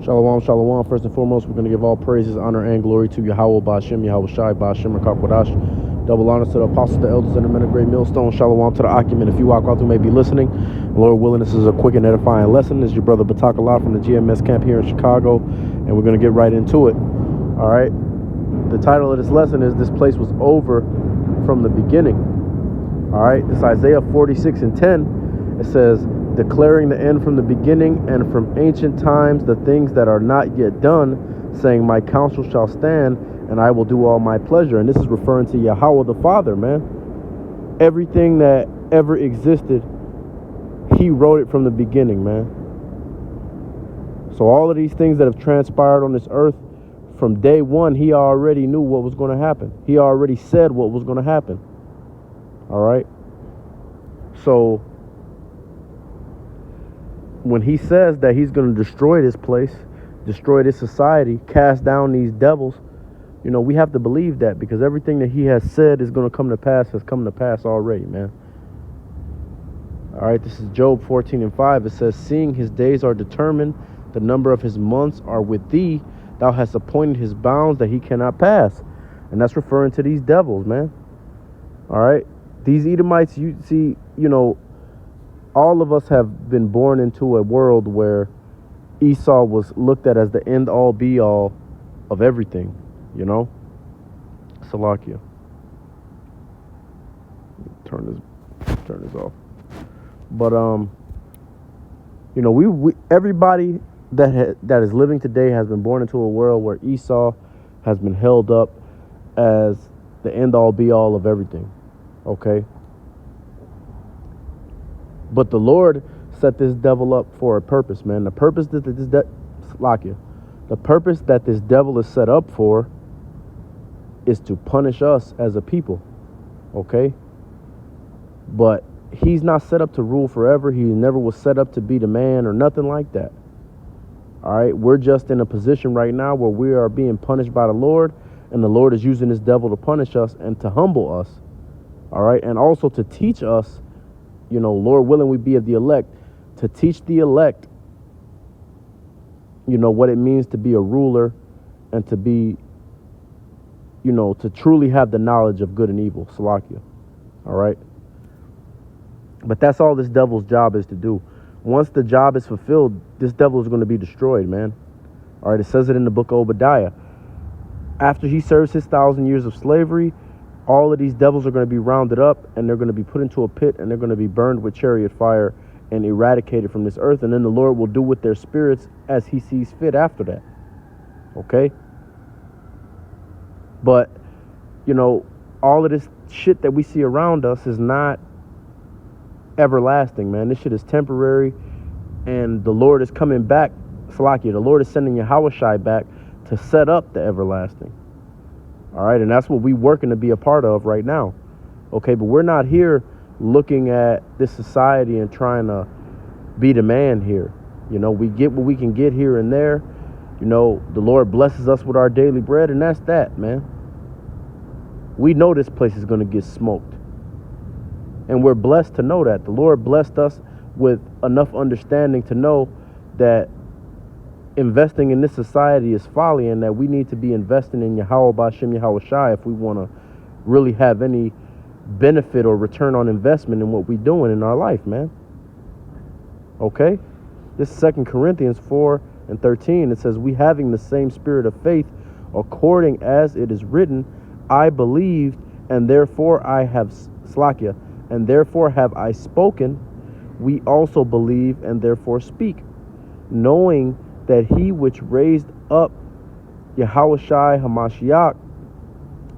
Shalom, shalom. First and foremost, we're going to give all praises, honor, and glory to Yahweh, Ba'ashem, Yahweh Shai, Ba'ashem, and Kakwadash. Double honors to the apostles, the elders, and the men of great millstone. Shalom to the Akim. If you walk out who may be listening, Lord willing, this is a quick and edifying lesson. This is your brother Batakallah from the GMS camp here in Chicago, and we're going to get right into it. All right. The title of this lesson is "This Place Was Over from the Beginning." All right. This Isaiah 46 and 10. It says, declaring the end from the beginning and from ancient times the things that are not yet done, saying, my counsel shall stand and I will do all my pleasure. And this is referring to Yahweh the Father, man. Everything that ever existed, he wrote it from the beginning, man. So all of these things that have transpired on this earth, from day one, he already knew what was going to happen. He already said what was going to happen. All right. So when he says that he's going to destroy this place, destroy this society, cast down these devils, you know, we have to believe that, because everything that he has said is going to come to pass has come to pass already, man. All right, this is Job 14 and 5. It says, seeing his days are determined, the number of his months are with thee. Thou hast appointed his bounds that he cannot pass. And that's referring to these devils, man. All right, these Edomites, you see, you know, all of us have been born into a world where Esau was looked at as the end all be all of everything, you know. Salakia. Turn this off. But you know, we everybody that is living today has been born into a world where Esau has been held up as the end all be all of everything. Okay. But the Lord set this devil up for a purpose, man. The purpose that this devil is set up for is to punish us as a people, okay? But he's not set up to rule forever. He never was set up to be the man or nothing like that. All right, we're just in a position right now where we are being punished by the Lord, and the Lord is using this devil to punish us and to humble us, all right? And also to teach us, you know, Lord willing, we be of the elect, to teach the elect, you know, what it means to be a ruler and to be, you know, to truly have the knowledge of good and evil. Salakia. All right. But that's all this devil's job is to do. Once the job is fulfilled, this devil is going to be destroyed, man. All right. It says it in the book of Obadiah. After he serves his 1,000 years of slavery, all of these devils are going to be rounded up, and they're going to be put into a pit, and they're going to be burned with chariot fire and eradicated from this earth. And then the Lord will do with their spirits as he sees fit after that. Okay? But, you know, all of this shit that we see around us is not everlasting, man. This shit is temporary, and the Lord is coming back. Salakia, the Lord is sending Yahweh Shai back to set up the everlasting. All right, and that's what we're working to be a part of right now. Okay, but we're not here looking at this society and trying to be the man here. You know, we get what we can get here and there. You know, the Lord blesses us with our daily bread, and that's that, man. We know this place is going to get smoked. And we're blessed to know that. The Lord blessed us with enough understanding to know that investing in this society is folly, and that we need to be investing in Yahweh Ba'ashem Yahweh Shai if we want to really have any benefit or return on investment in what we're doing in our life, man. Okay? This is 2 Corinthians 4 and 13. It says, we having the same spirit of faith, according as it is written, I believed, and therefore I have slakia, and therefore have I spoken. We also believe, and therefore speak, knowing that he which raised up Yahweh Shai HaMashiach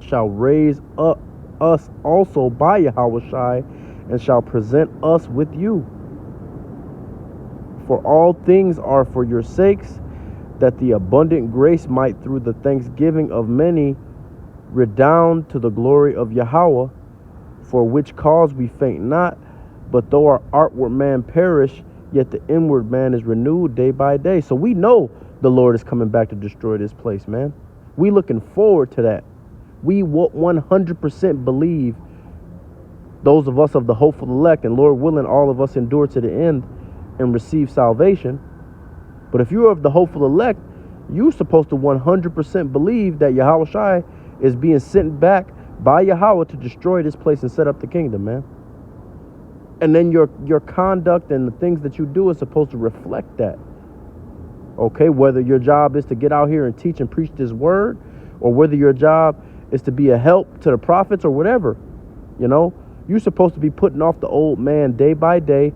shall raise up us also by Yahweh Shai, and shall present us with you. For all things are for your sakes, that the abundant grace might through the thanksgiving of many redound to the glory of Yahweh, for which cause we faint not, but though our outward man perish, yet the inward man is renewed day by day. So we know the Lord is coming back to destroy this place, man. We looking forward to that. We 100% believe, those of us of the hopeful elect, and Lord willing, all of us endure to the end and receive salvation. But if you're of the hopeful elect, you're supposed to 100% believe that Yahweh Shai is being sent back by Yahweh to destroy this place and set up the kingdom, man. And then your conduct and the things that you do is supposed to reflect that. Okay, whether your job is to get out here and teach and preach this word, or whether your job is to be a help to the prophets or whatever, you know, you're supposed to be putting off the old man day by day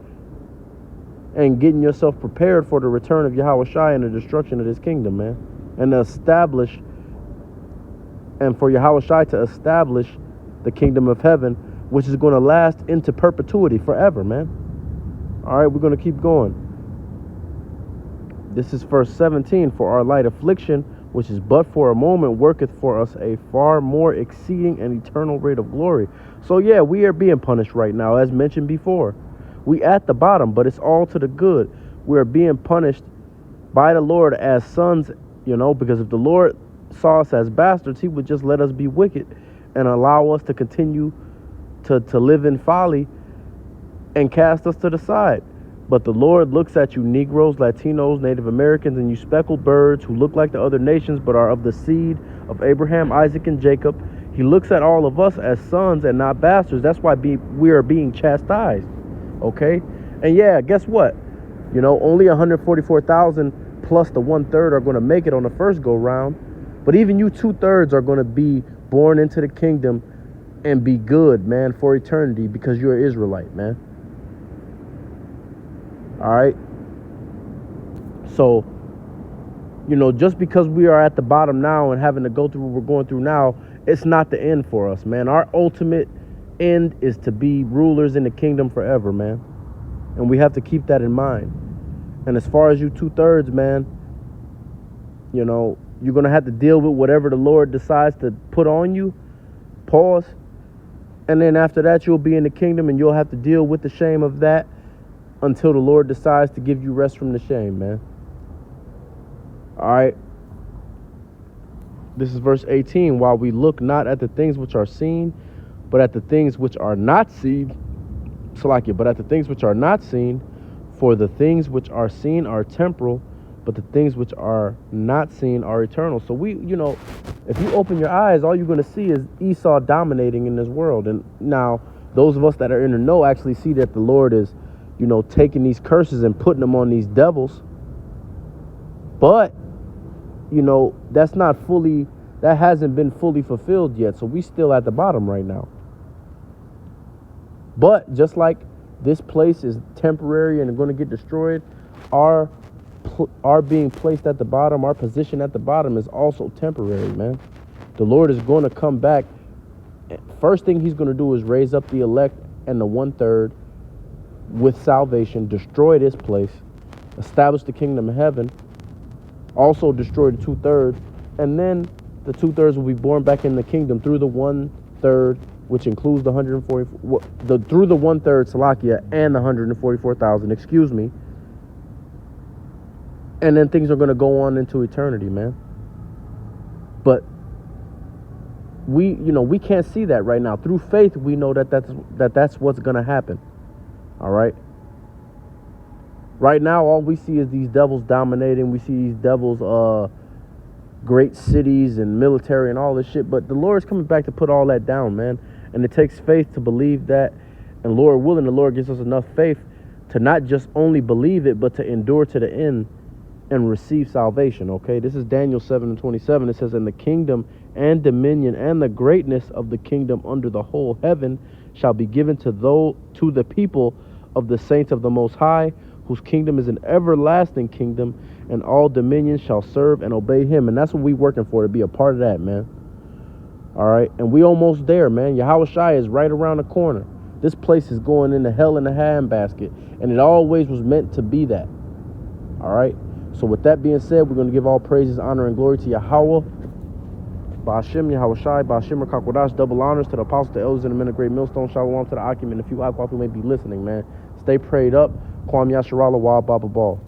and getting yourself prepared for the return of Yahweh Shai and the destruction of this kingdom, man. And for Yahweh Shai to establish the kingdom of heaven, which is going to last into perpetuity forever, man. All right, we're going to keep going. This is verse 17. For our light affliction, which is but for a moment, worketh for us a far more exceeding and eternal rate of glory. So yeah, we are being punished right now, as mentioned before. We at the bottom, but it's all to the good. We are being punished by the Lord as sons, you know, because if the Lord saw us as bastards, he would just let us be wicked and allow us to continue to live in folly and cast us to the side. But the Lord looks at you Negroes, Latinos, Native Americans, and you speckled birds who look like the other nations but are of the seed of Abraham, Isaac, and Jacob. He looks at all of us as sons and not bastards. That's why we are being chastised. Okay? And yeah, guess what? You know, only 144,000 plus the 1/3 are going to make it on the first go round. But even you 2/3 are going to be born into the kingdom and be good, man, for eternity because you're an Israelite, man. All right. So, you know, just because we are at the bottom now and having to go through what we're going through now, it's not the end for us, man. Our ultimate end is to be rulers in the kingdom forever, man. And we have to keep that in mind. And as far as you 2/3, man, you know, you're going to have to deal with whatever the Lord decides to put on you. Pause. And then after that, you'll be in the kingdom and you'll have to deal with the shame of that until the Lord decides to give you rest from the shame, man. All right. This is verse 18. While we look not at the things which are seen, but at the things which are not seen. Salakia, but at the things which are not seen, for the things which are seen are temporal, but the things which are not seen are eternal. So we, you know, if you open your eyes, all you're going to see is Esau dominating in this world. And now those of us that are in the know actually see that the Lord is, you know, taking these curses and putting them on these devils. But, you know, that hasn't been fully fulfilled yet. So we still at the bottom right now. But just like this place is temporary and going to get destroyed, our being placed at the bottom, our position at the bottom is also temporary, man. The Lord is going to come back. First thing he's going to do is raise up the elect and the 1/3 with salvation, destroy this place, establish the kingdom of heaven, also destroy the 2/3, and then the 2/3 will be born back in the kingdom through the 1/3, which includes the 144, through the 1/3 Salakia and the 144,000, excuse me. And then things are going to go on into eternity, man. But we can't see that right now. Through faith, we know that's what's going to happen. All right. Right now, all we see is these devils dominating. We see these devils, great cities and military and all this shit. But the Lord's coming back to put all that down, man. And it takes faith to believe that. And Lord willing, the Lord gives us enough faith to not just only believe it, but to endure to the end and receive salvation. Okay. This is Daniel 7:27. It says, "And the kingdom and dominion and the greatness of the kingdom under the whole heaven shall be given to the people of the saints of the Most High, whose kingdom is an everlasting kingdom, and all dominions shall serve and obey him." And that's what we're working for, to be a part of that, man. All right. And we almost there, man. Yahweh Shai is right around the corner. This place is going into hell in a handbasket, and it always was meant to be that. All right. So with that being said, we're going to give all praises, honor, and glory to Yahweh. Ba'ashem, Yahweh Shai, Ba'ashem, Rakakwadash, double honors to the apostles, the elders, and the men of great millstone. Shalom to the Akim and a few Akwaf who may be listening, man. Stay prayed up. Kwam Yasharala, Wa Baba Ball.